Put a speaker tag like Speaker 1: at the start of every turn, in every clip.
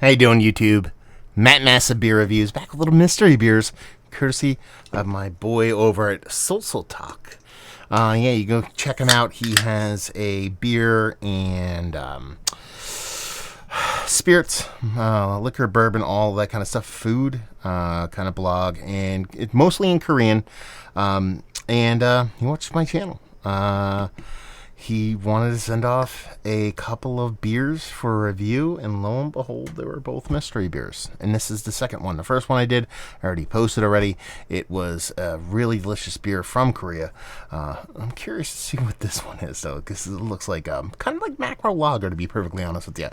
Speaker 1: How you doing, YouTube? Matt Massa Beer Reviews, back with little mystery beers, courtesy of my boy over at Sulsul Talk. Yeah, you go check him out. He has a beer and spirits, liquor, bourbon, all that kind of stuff, food kind of blog, and it's mostly in Korean. He watches my channel. He wanted to send off a couple of beers for review, and lo and behold, they were both mystery beers. And this is the second one. The first one I did, I already posted already. It was a really delicious beer from Korea. I'm curious to see what this one is, though, because it looks like kind of like macro lager, to be perfectly honest with you.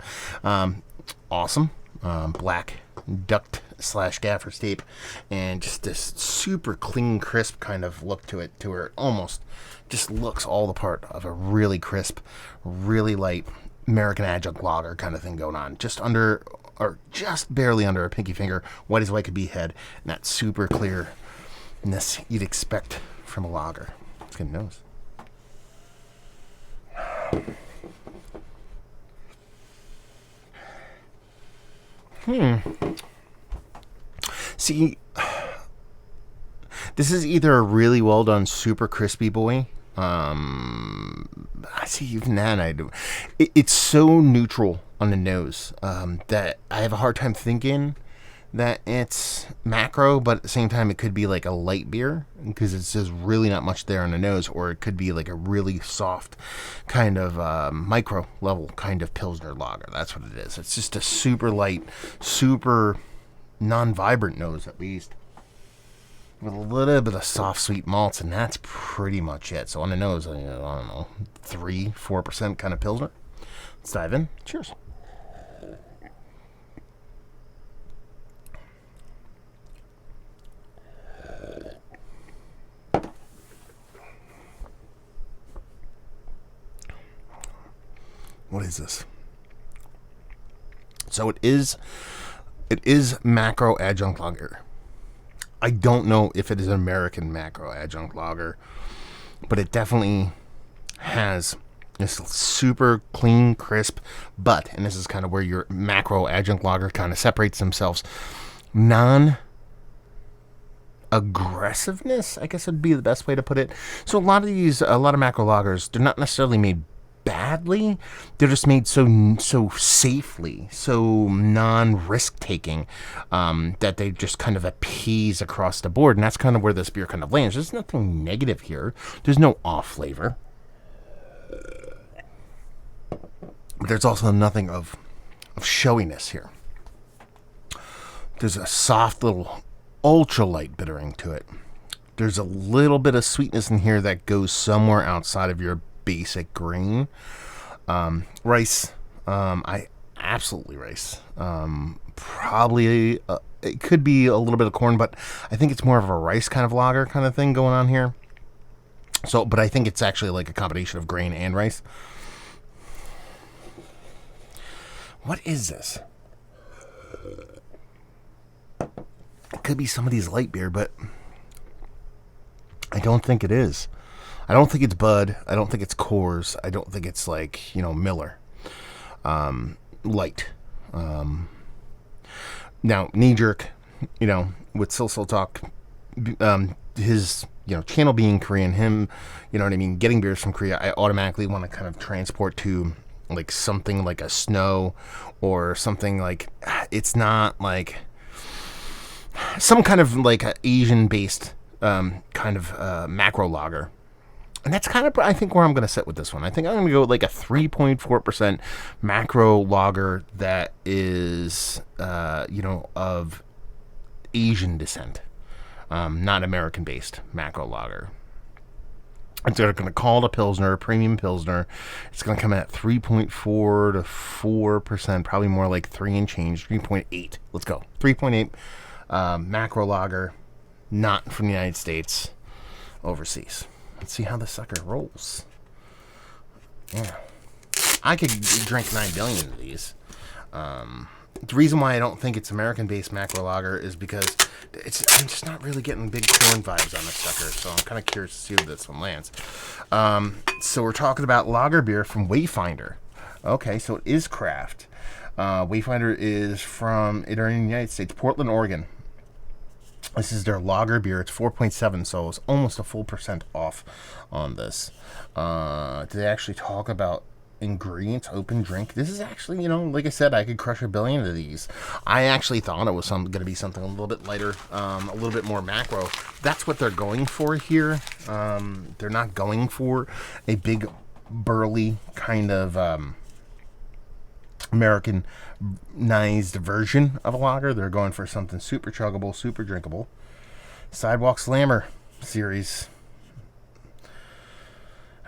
Speaker 1: Awesome. Black duct / gaffer's tape, and just this super clean, crisp kind of look to it, to where it almost just looks all the part of a really crisp, really light American adjunct lager kind of thing going on. Just under, or just barely under a pinky finger, white as white could be head, and that super clearness you'd expect from a lager. Let's get a nose. See, this is either a really well done, super crispy boy. I see even that I do. It's so neutral on the nose that I have a hard time thinking that it's macro, but at the same time, it could be like a light beer because it's just really not much there on the nose, or it could be like a really soft kind of micro level kind of Pilsner lager. That's what it is. It's just a super light, super non-vibrant nose, at least, with a little bit of soft sweet malts, and that's pretty much it. So on the nose, I don't know, 3-4% kind of Pilsner. Let's dive in. Cheers. What is this? So it is macro adjunct lager. I don't know if it is an American macro adjunct lager, but it definitely has this super clean, crisp, but, and this is kind of where your macro adjunct lager kind of separates themselves, aggressiveness, I guess would be the best way to put it. So a lot of macro lagers, they're not necessarily made badly, they're just made so safely, so non-risk taking, that they just kind of appease across the board, and that's kind of where this beer kind of lands. There's nothing negative here. There's no off flavor, but there's also nothing of showiness here. There's a soft little ultra light bittering to it. There's a little bit of sweetness in here that goes somewhere outside of your basic grain. Rice, I absolutely rice. Probably it could be a little bit of corn, but I think it's more of a rice kind of lager kind of thing going on here. So, but I think it's actually like a combination of grain and rice. What is this? It could be somebody's light beer, but I don't think it is. I don't think it's Bud. I don't think it's Coors. I don't think it's like, Miller. Light. Now, knee jerk, with Sulsul Talk, his, channel being Korean, him, getting beers from Korea, I automatically want to kind of transport to like something like a Snow, or something like, it's not like some kind of like a Asian based kind of macro lager. And that's kind of, I think, where I'm going to sit with this one. I think I'm going to go with like a 3.4% macro lager that is, of Asian descent, not American-based macro lager. And so they're going to call it a Pilsner, a premium Pilsner. It's going to come in at 3.4 to 4%, probably more like 3 and change, 3.8. Let's go. 3.8 macro lager, not from the United States, overseas. Let's see how this sucker rolls. Yeah. I could drink 9 billion of these. The reason why I don't think it's American-based macro lager is because I'm just not really getting big corn vibes on this sucker, so I'm kind of curious to see where this one lands. So we're talking about lager beer from Wayfinder. Okay, so it is craft. Wayfinder is from in the United States, Portland, Oregon. This is their lager beer. It's 4.7, so it's almost a full % off on this. Do they actually talk about ingredients, open drink? This is actually, like I said, I could crush a billion of these. I actually thought it was going to be something a little bit lighter, a little bit more macro. That's what they're going for here. They're not going for a big, burly kind of Americanized version of a lager. They're going for something super chuggable, super drinkable. Sidewalk Slammer series.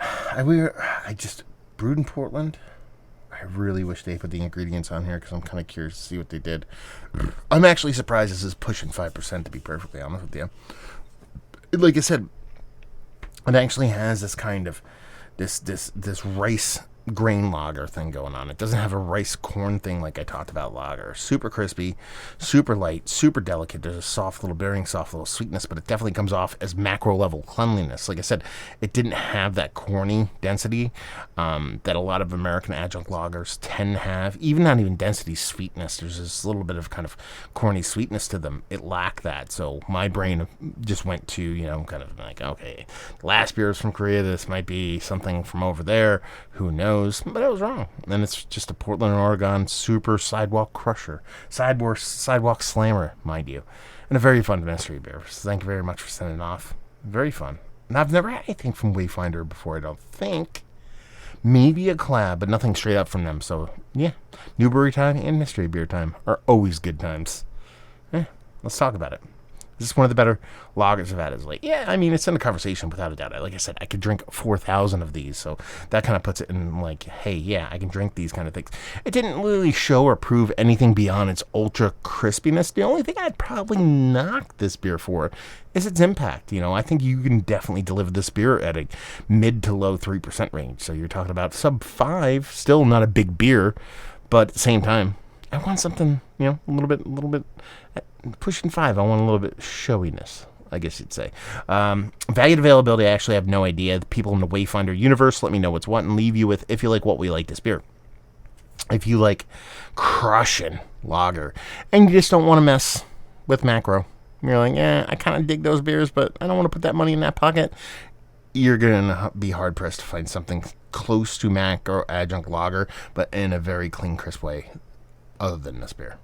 Speaker 1: I just brewed in Portland. I really wish they put the ingredients on here because I'm kind of curious to see what they did. I'm actually surprised this is pushing 5%, to be perfectly honest with you. Like I said, it actually has this kind of this rice grain lager thing going on. It doesn't have a rice corn thing like I talked about lager. Super crispy, super light, super delicate. There's a soft little sweetness, but it definitely comes off as macro level cleanliness. Like I said, it didn't have that corny density that a lot of American adjunct lagers tend to have. Not even density, sweetness. There's this little bit of kind of corny sweetness to them. It lacked that. So my brain just went to, kind of like, okay, last beer is from Korea. This might be something from over there. Who knows? But I was wrong. And it's just a Portland, Oregon super sidewalk crusher. Sidewalk slammer, mind you. And a very fun mystery beer. So thank you very much for sending it off. Very fun. And I've never had anything from Wayfinder before, I don't think. Maybe a collab, but nothing straight up from them. So, yeah. New brewery time and mystery beer time are always good times. Let's talk about it. This is one of the better lagers I've had. Is like, it's in the conversation without a doubt. Like I said, I could drink 4,000 of these, so that kind of puts it in like, hey, yeah, I can drink these kind of things. It didn't really show or prove anything beyond its ultra crispiness. The only thing I'd probably knock this beer for is its impact. I think you can definitely deliver this beer at a mid to low 3% range. So you're talking about sub 5, still not a big beer, but at the same time, I want something, a little bit pushing 5. I want a little bit showiness, I guess you'd say. Valued availability, I actually have no idea. The people in the Wayfinder universe, let me know what's what and leave you with if you like what we like this beer. If you like crushing lager and you just don't want to mess with macro, you're like, I kind of dig those beers, but I don't want to put that money in that pocket. You're going to be hard-pressed to find something close to macro adjunct lager, but in a very clean, crisp way other than this beer.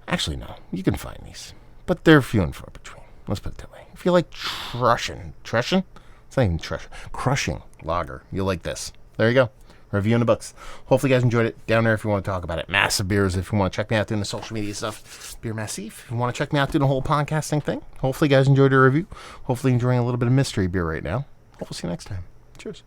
Speaker 1: Actually, no. You can find these. But they're few and far between. Let's put it that way. If you like crushing? It's not even crushing lager. You'll like this. There you go. Review in the books. Hopefully you guys enjoyed it. Down there if you want to talk about it. Massive Beers if you want to check me out doing the social media stuff. Beer Massif if you want to check me out doing the whole podcasting thing. Hopefully you guys enjoyed the review. Hopefully you're enjoying a little bit of mystery beer right now. We'll see you next time. Cheers.